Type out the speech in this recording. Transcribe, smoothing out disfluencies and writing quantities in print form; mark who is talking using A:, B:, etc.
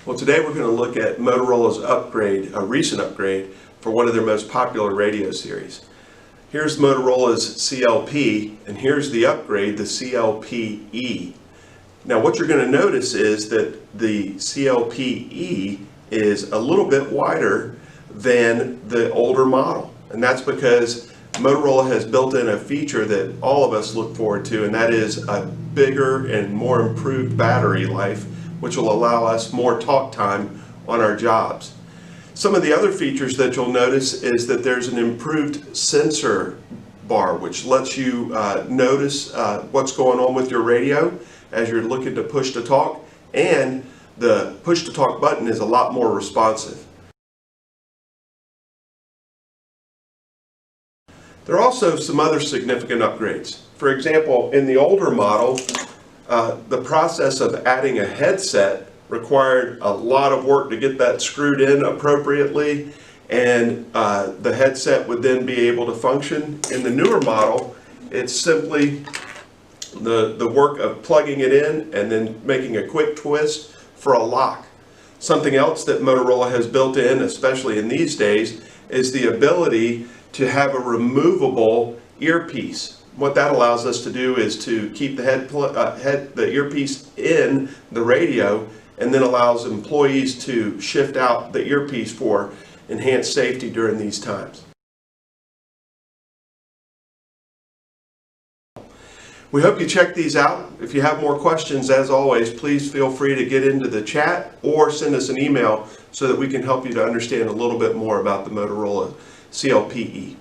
A: Well, today we're going to look at Motorola's upgrade, a recent upgrade for one of their most popular radio series. Here's Motorola's CLP, and here's the upgrade, the CLPe. Now what you're going to notice is that the CLPe is a little bit wider than the older model, and that's because Motorola has built in a feature that all of us look forward to, and that is a bigger and more improved battery life, which will allow us more talk time on our jobs. Some of the other features that you'll notice is that there's an improved sensor bar, which lets you notice what's going on with your radio as you're looking to push to talk, and the push to talk button is a lot more responsive. There are also some other significant upgrades. For example, in the older model, the process of adding a headset required a lot of work to get that screwed in appropriately, and the headset would then be able to function. In the newer model, it's simply the work of plugging it in and then making a quick twist for a lock. Something else that Motorola has built in, especially in these days, is the ability to have a removable earpiece. What that allows us to do is to keep the earpiece in the radio, and then allows employees to shift out the earpiece for enhanced safety during these times. We hope you check these out. If you have more questions, as always, please feel free to get into the chat or send us an email so that we can help you to understand a little bit more about the Motorola CLPe.